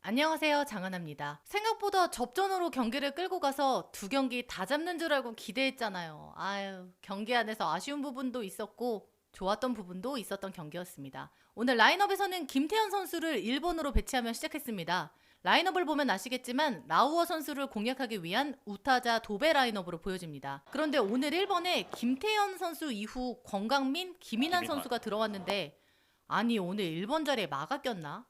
안녕하세요, 장하나입니다. 생각보다 접전으로 경기를 끌고 가서 두 경기 다 잡는 줄 알고 기대했잖아요. 아유, 경기 안에서 아쉬운 부분도 있었고 좋았던 부분도 있었던 경기였습니다. 오늘 라인업에서는 김태현 선수를 1번으로 배치하며 시작했습니다. 라인업을 보면 아시겠지만 라우어 선수를 공략하기 위한 우타자 도배 라인업으로 보여집니다. 그런데 오늘 1번에 김태현 선수 이후 권강민, 김인환 선수가 들어왔는데 아니 오늘 1번 자리에 마가 꼈나?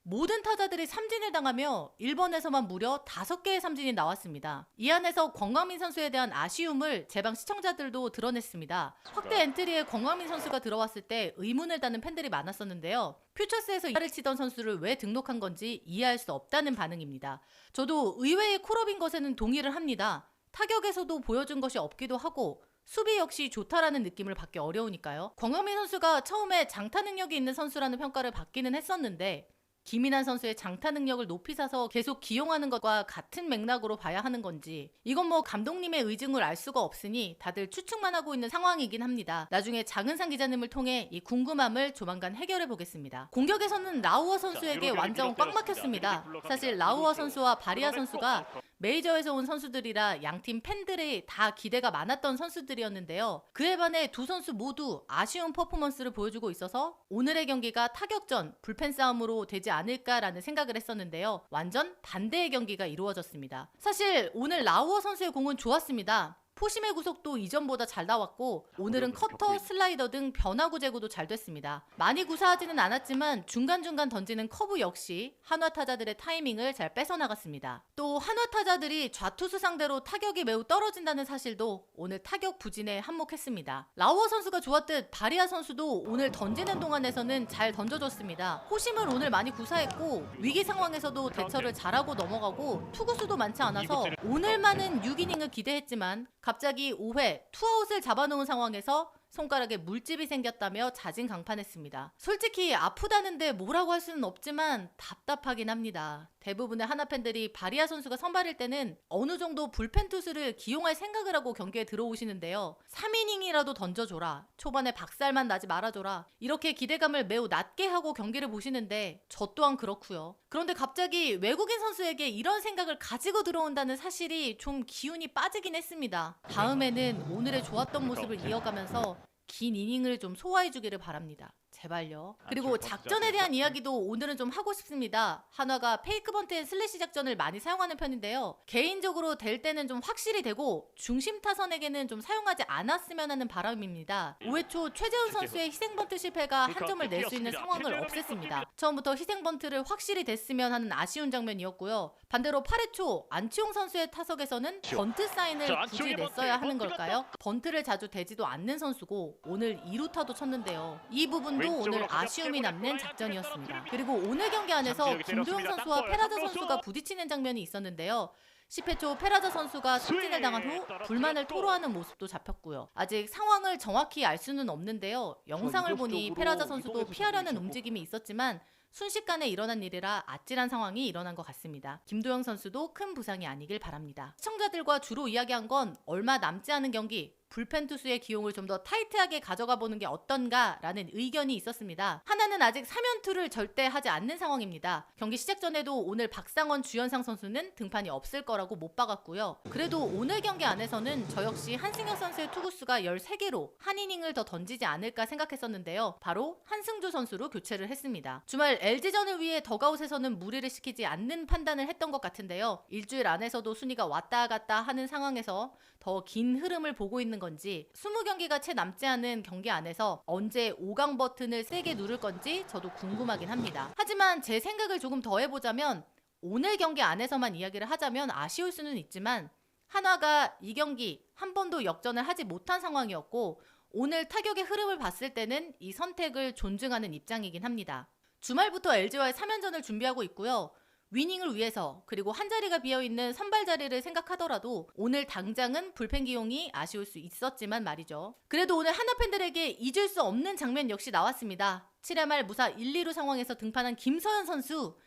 모든 타자들이 삼진을 당하며 1번에서만 무려 5개의 삼진이 나왔습니다. 이 안에서 권강민 선수에 대한 아쉬움을 제방 시청자들도 드러냈습니다. 확대 엔트리에 권강민 선수가 들어왔을 때 의문을 다는 팬들이 많았었는데요. 퓨처스에서 이하를 치던 선수를 왜 등록한 건지 이해할 수 없다는 반응입니다. 저도 의외의 콜업인 것에는 동의를 합니다. 타격에서도 보여준 것이 없기도 하고 수비 역시 좋다라는 느낌을 받기 어려우니까요. 권강민 선수가 처음에 장타 능력이 있는 선수라는 평가를 받기는 했었는데 김인환 선수의 장타 능력을 높이 사서 계속 기용하는 것과 같은 맥락으로 봐야 하는 건지 이건 뭐 감독님의 의중을 알 수가 없으니 다들 추측만 하고 있는 상황이긴 합니다. 나중에 장은상 기자님을 통해 이 궁금함을 조만간 해결해 보겠습니다. 공격에서는 라우어 선수에게 완전 꽉 막혔습니다. 사실 라우어 선수와 바리아 선수가 메이저에서 온 선수들이라 양팀 팬들의 다 기대가 많았던 선수들이었는데요. 그에 반해 두 선수 모두 아쉬운 퍼포먼스를 보여주고 있어서 오늘의 경기가 타격전, 불펜 싸움으로 되지 않을까라는 생각을 했었는데요. 완전 반대의 경기가 이루어졌습니다. 사실 오늘 라우어 선수의 공은 좋았습니다. 포심의 구속도 이전보다 잘 나왔고 오늘은 커터, 슬라이더 등 변화구 제구도 잘 됐습니다. 많이 구사하지는 않았지만 중간중간 던지는 커브 역시 한화 타자들의 타이밍을 잘 뺏어나갔습니다. 또 한화 타자들이 좌투수 상대로 타격이 매우 떨어진다는 사실도 오늘 타격 부진에 한몫했습니다. 라우어 선수가 좋았듯 바리아 선수도 오늘 던지는 동안에서는 잘 던져줬습니다. 포심을 오늘 많이 구사했고 위기 상황에서도 대처를 잘하고 넘어가고 투구수도 많지 않아서 오늘만은 6이닝을 기대했지만 갑자기 5회 투아웃을 잡아놓은 상황에서 손가락에 물집이 생겼다며 자진강판했습니다. 솔직히 아프다는데 뭐라고 할 수는 없지만 답답하긴 합니다. 대부분의 하나 팬들이 바리아 선수가 선발일 때는 어느 정도 불펜 투수를 기용할 생각을 하고 경기에 들어오시는데요. 3이닝이라도 던져줘라. 초반에 박살만 나지 말아줘라. 이렇게 기대감을 매우 낮게 하고 경기를 보시는데 저 또한 그렇고요. 그런데 갑자기 외국인 선수에게 이런 생각을 가지고 들어온다는 사실이 좀 기운이 빠지긴 했습니다. 다음에는 오늘의 좋았던 모습을 이어가면서 긴 이닝을 좀 소화해주기를 바랍니다. 제발요. 그리고 작전에 대한 이야기도 오늘은 좀 하고 싶습니다. 한화가 페이크 번트앤 슬래시 작전을 많이 사용하는 편인데요. 개인적으로 될 때는 좀 확실히 되고 중심 타선에게는 좀 사용하지 않았으면 하는 바람입니다. 5회 초 최재훈 선수의 희생 번트 실패가 한 점을 낼 수 있는 상황을 없앴습니다. 처음부터 희생 번트를 확실히 됐으면 하는 아쉬운 장면이었고요. 반대로 8회 초 안치홍 선수의 타석에서는 번트 사인을 굳이 냈어야 하는 걸까요? 번트를 자주 대지도 않는 선수고 오늘 2루타도 쳤는데요. 이 부분도 오늘 아쉬움이 남는 작전이었습니다. 그리고 오늘 경기 안에서 김도영 선수와 페라자 선수가 부딪히는 장면이 있었는데요. 10회 초 페라자 선수가 삼진을 당한 후 불만을 토로하는 모습도 잡혔고요. 아직 상황을 정확히 알 수는 없는데요. 영상을 보니 페라자 선수도 피하려는 움직임이 있었지만 순식간에 일어난 일이라 아찔한 상황이 일어난 것 같습니다. 김도영 선수도 큰 부상이 아니길 바랍니다. 시청자들과 주로 이야기한 건 얼마 남지 않은 경기, 불펜 투수의 기용을 좀 더 타이트하게 가져가 보는 게 어떤가라는 의견이 있었습니다. 하나는 아직 3연투를 절대 하지 않는 상황입니다. 경기 시작 전에도 오늘 박상원, 주현상 선수는 등판이 없을 거라고 못 박았고요. 그래도 오늘 경기 안에서는 저 역시 한승혁 선수의 투구수가 13개로 한 이닝을 더 던지지 않을까 생각했었는데요. 바로 한승주 선수로 교체를 했습니다. 주말 LG전을 위해 더가웃에서는 무리를 시키지 않는 판단을 했던 것 같은데요. 일주일 안에서도 순위가 왔다 갔다 하는 상황에서 더 긴 흐름을 보고 있는 건지 20경기가 채 남지 않은 경기 안에서 언제 5강 버튼을 세게 누를 건지 저도 궁금하긴 합니다. 하지만 제 생각을 조금 더 해보자면 오늘 경기 안에서만 이야기를 하자면 아쉬울 수는 있지만 한화가 이 경기 한 번도 역전을 하지 못한 상황이었고 오늘 타격의 흐름을 봤을 때는 이 선택을 존중하는 입장이긴 합니다. 주말부터 LG와의 3연전을 준비하고 있고요. 위닝을 위해서 그리고 한 자리가 비어있는 선발 자리를 생각하더라도 오늘 당장은 불펜 기용이 아쉬울 수 있었지만 말이죠. 그래도 오늘 하나 팬들에게 잊을 수 없는 장면 역시 나왔습니다. 7회 말 무사 1-2루 상황에서 등판한 김서현 선수,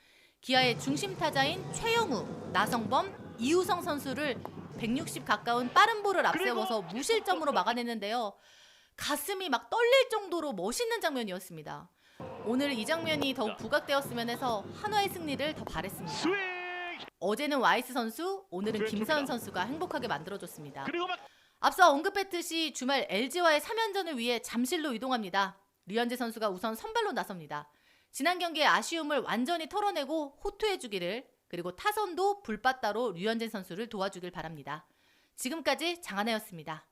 기아의 중심 타자인 최영우, 나성범, 이우성 선수를 160 가까운 빠른 볼을 앞세워서 무실점으로 막아냈는데요. 가슴이 막 떨릴 정도로 멋있는 장면이었습니다. 오늘 이 장면이 더욱 부각되었으면 해서 한화의 승리를 더 바랬습니다. 스윙. 어제는 와이스 선수, 오늘은 투앤투입니다. 김사은 선수가 행복하게 만들어줬습니다. 그리고 막 앞서 언급했듯이 주말 LG와의 3연전을 위해 잠실로 이동합니다. 류현진 선수가 우선 선발로 나섭니다. 지난 경기의 아쉬움을 완전히 털어내고 호투해주기를, 그리고 타선도 불바다로 류현진 선수를 도와주길 바랍니다. 지금까지 장하나였습니다.